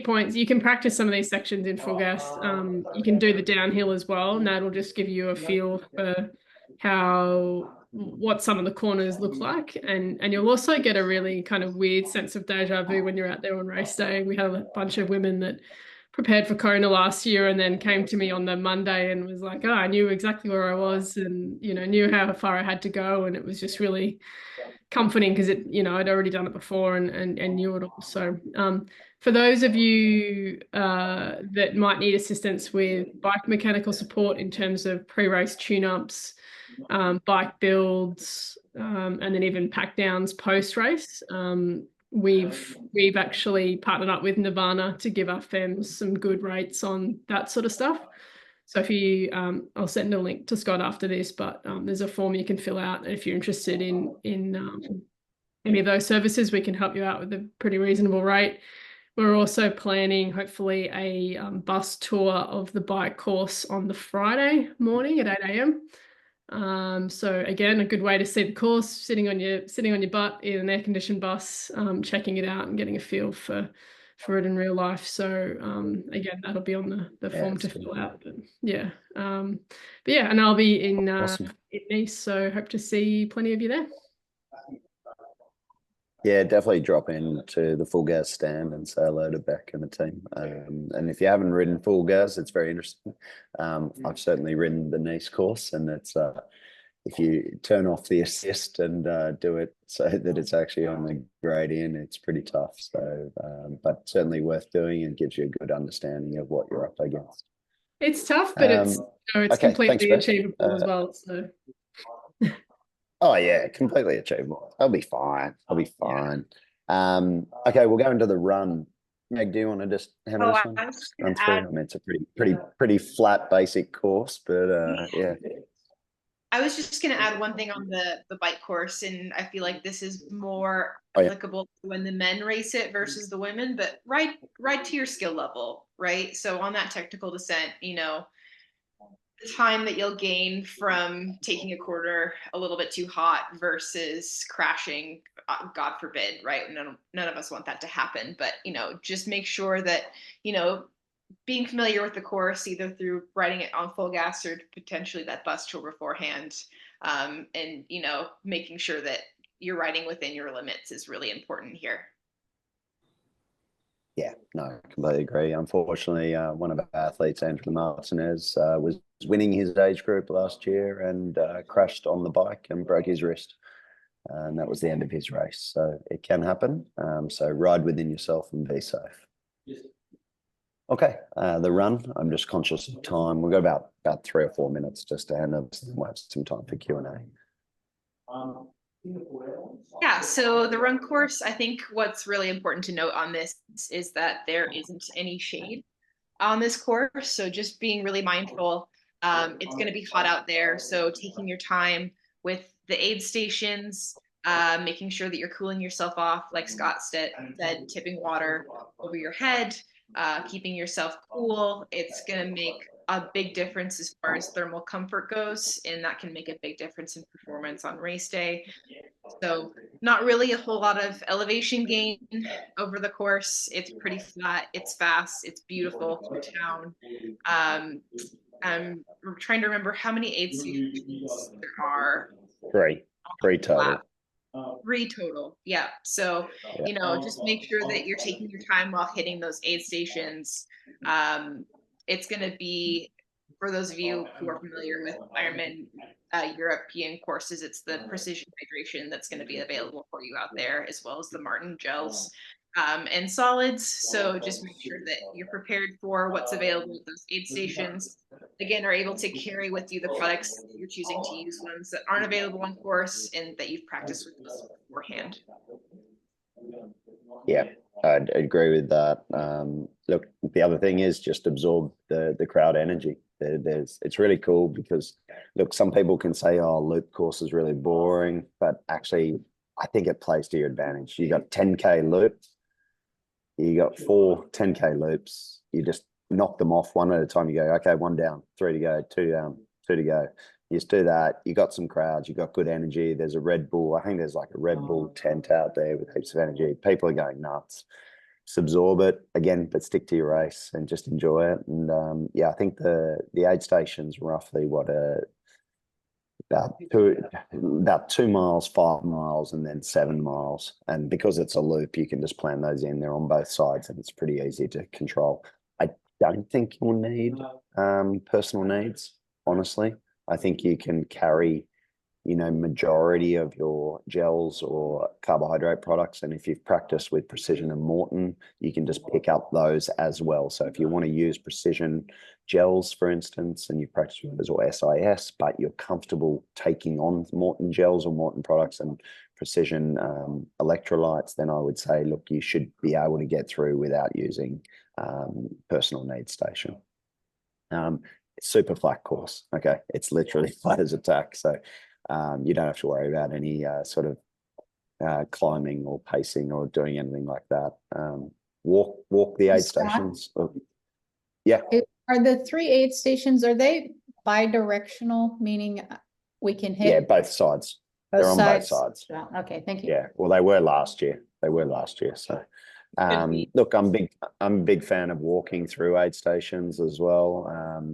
E: points, you can practice some of these sections in full gas. You can do the downhill as well, and that'll just give you a feel for what some of the corners look like, and you'll also get a really kind of weird sense of deja vu when you're out there on race day. We had a bunch of women that prepared for Kona last year and then came to me on the Monday and was like, I knew exactly where I was and, knew how far I had to go. And it was just really comforting because I'd already done it before and knew it all. So for those of you that might need assistance with bike mechanical support in terms of pre-race tune-ups, bike builds, and then even pack downs post-race, we've actually partnered up with Nirvana to give our femmes some good rates on that sort of stuff. So if you, I'll send a link to Scott after this, but there's a form you can fill out. And if you're interested in any of those services, we can help you out with a pretty reasonable rate. We're also planning, hopefully, a bus tour of the bike course on the Friday morning at 8 a.m. So again, a good way to see the course, sitting on your butt in an air-conditioned bus, checking it out and getting a feel for it in real life. So again, that'll be on the form to fill out. But and I'll be in Nice, so hope to see plenty of you there.
A: Yeah, definitely drop in to the Full Gas stand and say hello to Beck and the team. And if you haven't ridden Full Gas, it's very interesting. I've certainly ridden the Nice course, and it's if you turn off the assist and do it so that it's actually on the gradient, it's pretty tough. So, but certainly worth doing and gives you a good understanding of what you're up against.
E: It's tough, but it's okay, completely achievable as well. So.
A: Oh yeah, completely achievable. I'll be fine. Okay, we'll go into the run. Meg, do you want to just handle this one? Run through? I mean, it's a pretty flat, basic course, but yeah.
B: I was just going to add one thing on the bike course, and I feel like this is more applicable when the men race it versus the women, but right to your skill level, right? So on that technical descent, the time that you'll gain from taking a quarter a little bit too hot versus crashing, God forbid, right? None of us want that to happen, but just make sure that being familiar with the course, either through riding it on full gas or potentially that bus tour beforehand, and making sure that you're riding within your limits is really important here.
A: Yeah, no, I completely agree. Unfortunately, one of our athletes, Andrew Martinez, was winning his age group last year and crashed on the bike and broke his wrist. And that was the end of his race. So it can happen. So ride within yourself and be safe. Okay, the run, I'm just conscious of time. We've got about 3 or 4 minutes just to hand over, so we'll have some time for Q&A.
B: Yeah, so the run course, I think what's really important to note on this is that there isn't any shade on this course. So just being really mindful. It's going to be hot out there. So taking your time with the aid stations, making sure that you're cooling yourself off, like Scott said, tipping water over your head, keeping yourself cool. It's going to make a big difference as far as thermal comfort goes, and that can make a big difference in performance on race day. So not really a whole lot of elevation gain over the course. It's pretty flat, it's fast, it's beautiful through town. I'm trying to remember how many aid stations there are.
A: Three total.
B: 3 total. Yeah. So, just make sure that you're taking your time while hitting those aid stations. It's going to be, for those of you who are familiar with Ironman European courses, it's the precision hydration that's going to be available for you out there, as well as the Martin gels and solids. So just make sure that you're prepared for what's available at those aid stations. Again, are able to carry with you the products that you're choosing to use, ones that aren't available on course and that you've practiced with those beforehand.
A: Yeah, I'd agree with that. Look, the other thing is just absorb the crowd energy. It's really cool because, look, some people can say, oh, loop course is really boring, but actually I think it plays to your advantage. You got 10K loops, you got 4 10K loops, you just knock them off one at a time. You go, okay, 1 down, 3 to go, 2 down, 2 to go. You just do that. You got some crowds, you got good energy. There's a Red Bull. I think there's like a Red Bull tent out there with heaps of energy. People are going nuts. Just absorb it again, but stick to your race and just enjoy it. And yeah, I think the aid station's roughly about 2 miles, 5 miles, and then 7 miles. And because it's a loop, you can just plan those in there on both sides, and it's pretty easy to control. I don't think you'll need personal needs, honestly. I think you can carry, majority of your gels or carbohydrate products. And if you've practiced with Precision and Morton, you can just pick up those as well. So if you want to use Precision gels, for instance, and you've practiced with those or SIS, but you're comfortable taking on Morton gels or Morton products and Precision electrolytes, then I would say, look, you should be able to get through without using personal needs station. Super flat course. Okay, it's literally flat as a tack. So you don't have to worry about any sort of climbing or pacing or doing anything like that. Walk the aid stations. Yeah.
C: Are the 3 aid stations, are they bi-directional, meaning we can hit?
A: Yeah, both sides. They're on both sides.
C: Okay, thank you.
A: Yeah, well, they were last year. So look, I'm a big fan of walking through aid stations as well.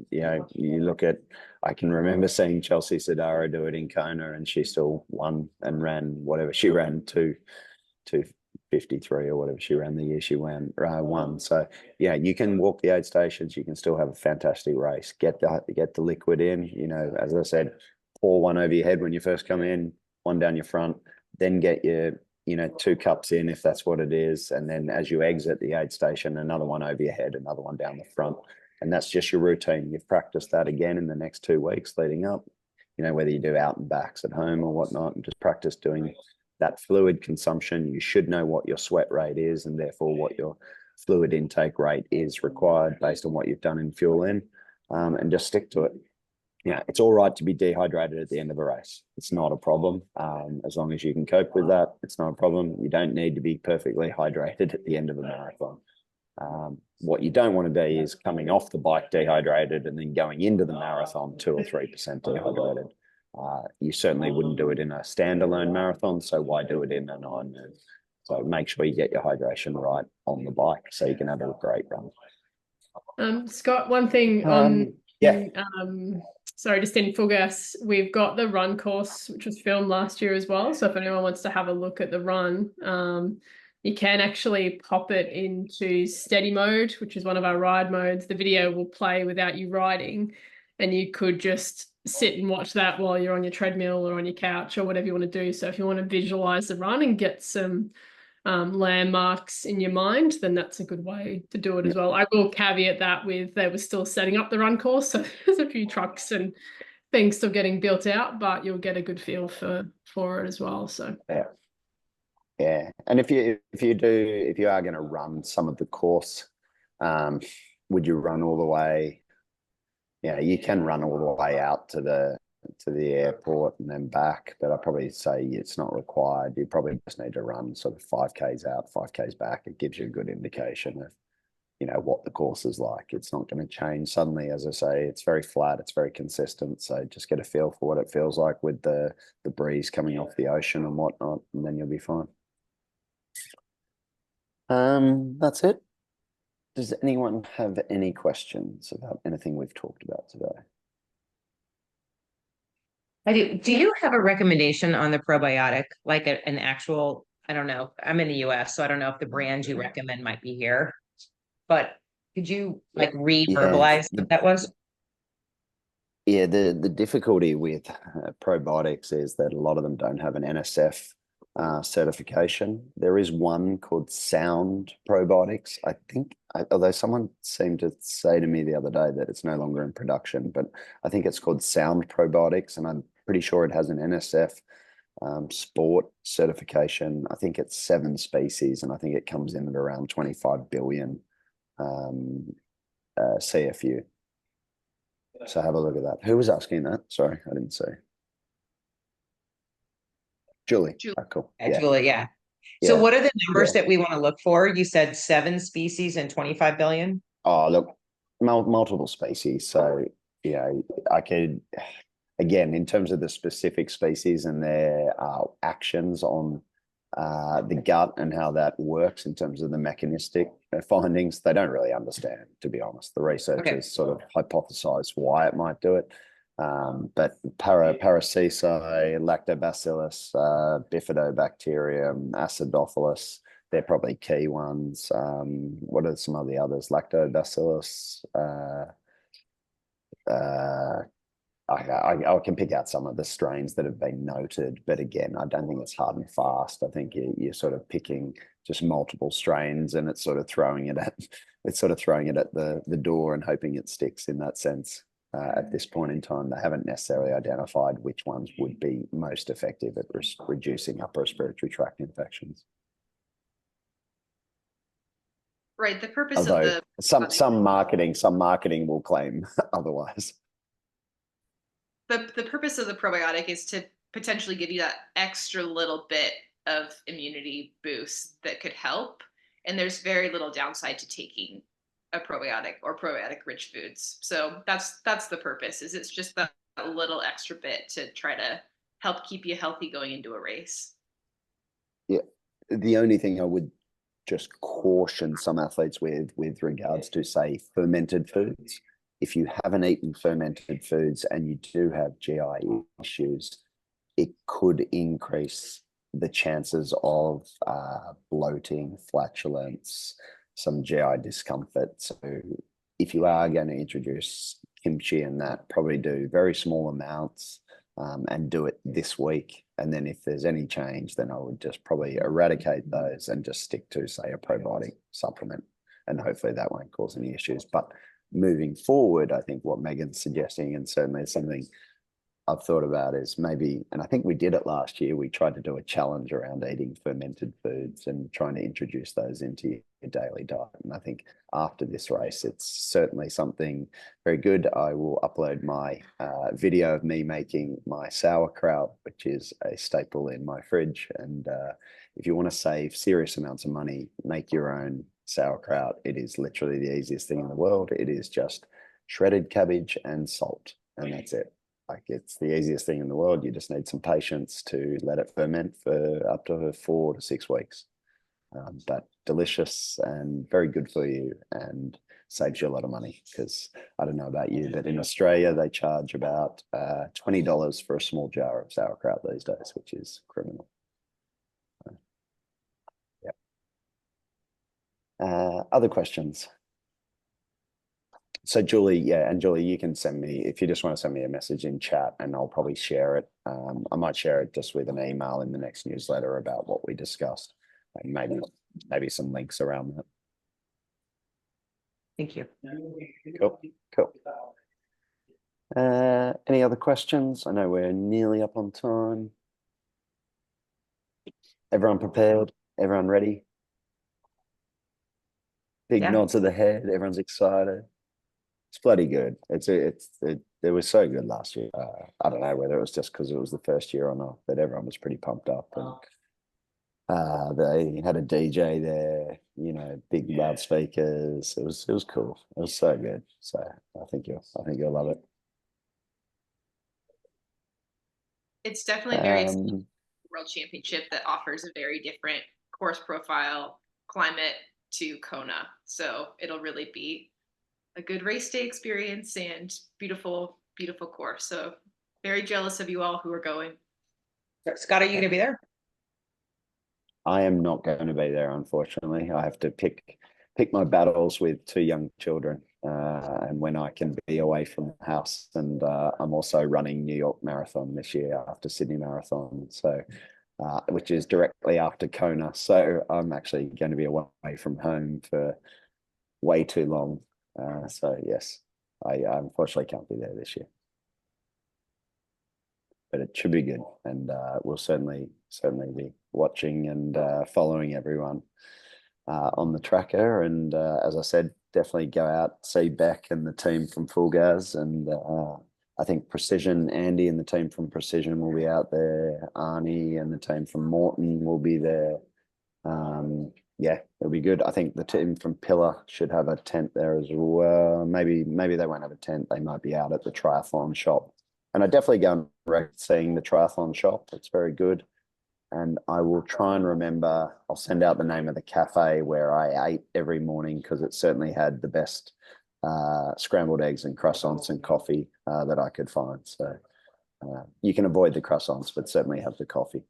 A: You look at, I can remember seeing Chelsea Sodaro do it in Kona, and she still won and ran whatever she ran, 2:53 or whatever she ran the year she won. So yeah, you can walk the aid stations, you can still have a fantastic race. Get the liquid in, as I said, pour 1 over your head when you first come in, 1 down your front, then get your 2 cups in if that's what it is. And then as you exit the aid station, another 1 over your head, another 1 down the front. And that's just your routine. You've practiced that again in the next 2 weeks leading up, whether you do out and backs at home or whatnot, and just practice doing that fluid consumption. You should know what your sweat rate is and therefore what your fluid intake rate is required based on what you've done in Fuelin, and just stick to it. It's all right to be dehydrated at the end of a race. It's not a problem. As long as you can cope with that, it's not a problem. You don't need to be perfectly hydrated at the end of a marathon. What you don't want to be is coming off the bike dehydrated and then going into the marathon 2 or 3% dehydrated. You certainly wouldn't do it in a standalone marathon, so why do it in an Ironman? So make sure you get your hydration right on the bike so you can have a great run.
E: Scott, one thing on
A: Yeah.
E: sorry, just in Full Gas, we've got the run course, which was filmed last year as well. So if anyone wants to have a look at the run, you can actually pop it into steady mode, which is one of our ride modes. The video will play without you riding, and you could just sit and watch that while you're on your treadmill or on your couch or whatever you want to do. So if you want to visualize the run and get some landmarks in your mind, then that's a good way to do it as well. I will caveat that with they were still setting up the run course, so there's a few trucks and things still getting built out, but you'll get a good feel for it as well. So
A: yeah. And if you are going to run some of the course, would you run all the way? Yeah, you can run all the way out to the airport and then back, but I'd probably say it's not required. You probably just need to run sort of 5Ks out, 5Ks back. It gives you a good indication of, what the course is like. It's not going to change suddenly. As I say, it's very flat, it's very consistent. So just get a feel for what it feels like with the breeze coming off the ocean and whatnot, and then you'll be fine. That's it. Does anyone have any questions about anything we've talked about today?
F: I do. Do you have a recommendation on the probiotic, like an actual, I don't know, I'm in the US, so I don't know if the brand you recommend might be here, but could you like re-verbalize what that was?
A: Yeah, the difficulty with probiotics is that a lot of them don't have an NSF certification. There is one called Sound Probiotics, I think, although someone seemed to say to me the other day that it's no longer in production, but I think it's called Sound Probiotics, and I'm pretty sure it has an NSF sport certification. I think it's 7 species, and I think it comes in at around 25 billion CFU. So have a look at that. Who was asking that? Sorry, I didn't see. Julie. Oh, cool. Yeah.
F: Julie, yeah. So what are the numbers that we want to look for? You said 7 species and 25 billion?
A: Oh, look, multiple species. So, I could, again, in terms of the specific species and their actions on the gut and how that works in terms of the mechanistic findings, they don't really understand, to be honest. The researchers sort of hypothesize why it might do it. But Paraceci, Lactobacillus, Bifidobacterium, Acidophilus, they're probably key ones. What are some of the others? Lactobacillus. I can pick out some of the strains that have been noted, but again, I don't think it's hard and fast. I think you're sort of picking just multiple strains, and it's sort of throwing it at the door and hoping it sticks in that sense. At this point in time, they haven't necessarily identified which ones would be most effective at reducing upper respiratory tract infections.
B: Right. The purpose
A: Although
B: of the
A: some marketing will claim otherwise.
B: The purpose of the probiotic is to potentially give you that extra little bit of immunity boost that could help. And there's very little downside to taking a probiotic or probiotic rich foods. So that's the purpose, is it's just that little extra bit to try to help keep you healthy going into a race.
A: Yeah. The only thing I would just caution some athletes with regards to, say, fermented foods. If you haven't eaten fermented foods and you do have GI issues, it could increase the chances of bloating, flatulence, some GI discomfort. So if you are going to introduce kimchi and that, probably do very small amounts and do it this week. And then if there's any change, then I would just probably eradicate those and just stick to, say, a probiotic supplement. And hopefully that won't cause any issues. But moving forward, I think what Megan's suggesting, and certainly something I've thought about, is maybe, and I think we did it last year, we tried to do a challenge around eating fermented foods and trying to introduce those into your daily diet. And I think after this race, it's certainly something very good. I will upload my video of me making my sauerkraut, which is a staple in my fridge. And if you want to save serious amounts of money, make your own sauerkraut. It is literally the easiest thing in the world. It is just shredded cabbage and salt, and that's it. Like, it's the easiest thing in the world. You just need some patience to let it ferment for up to 4 to 6 weeks. But delicious and very good for you. And saves you a lot of money, because I don't know about you, but in Australia they charge about $20 for a small jar of sauerkraut these days, which is criminal. Other questions? So Julie, and Julie, you can send me, if you just want to send me a message in chat, and I'll probably share it. I might share it just with an email in the next newsletter about what we discussed, and maybe some links around that.
F: Thank you.
A: Cool. Any other questions? I know we're nearly up on time. Everyone prepared? Everyone ready? Big nods of the head. Everyone's excited. It's bloody good. It was so good last year. I don't know whether it was just because it was the first year or not, but everyone was pretty pumped up. And they had a DJ there, you know, big loudspeakers. It was cool. It was so good. So I think you'll love it.
B: It's definitely very World Championship that offers a very different course profile, climate to Kona. So it'll really be a good race day experience and beautiful, beautiful course. So very jealous of you all who are going.
F: Scott, are you going to be there?
A: I am not going to be there, unfortunately. I have to pick my battles with 2 young children, and when I can be away from the house. And I'm also running New York Marathon this year after Sydney Marathon, so which is directly after Kona. So I'm actually going to be away from home for way too long. So yes, I unfortunately can't be there this year, but it should be good, and we'll certainly be watching and following everyone on the tracker. And as I said, definitely go out, see Beck and the team from Full Gas, and I think Precision, Andy and the team from Precision will be out there. Arnie and the team from Morton will be there. Yeah, it'll be good. I think the team from Pillar should have a tent there as well. Maybe they won't have a tent. They might be out at the triathlon shop. And I definitely go and recommend seeing the triathlon shop. It's very good. And I will try and remember, I'll send out the name of the cafe where I ate every morning, because it certainly had the best scrambled eggs and croissants and coffee that I could find. So you can avoid the croissants, but certainly have the coffee.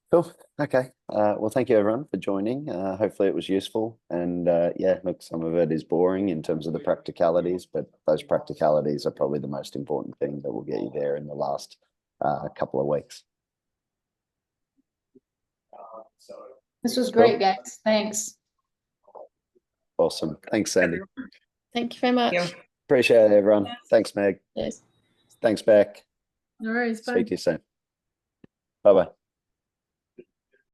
A: Cool. Okay. Well, thank you everyone for joining. Hopefully it was useful. And yeah, look, some of it is boring in terms of the practicalities, but those practicalities are probably the most important thing that will get you there in the last couple of weeks.
C: This was great, guys. Thanks.
A: Awesome. Thanks, Sandy.
D: Thank you very much.
F: Thank you.
A: Appreciate it, everyone. Thanks, Meg.
D: Yes.
A: Thanks, Beck.
E: No worries. Bye.
A: Speak to you soon. Bye-bye.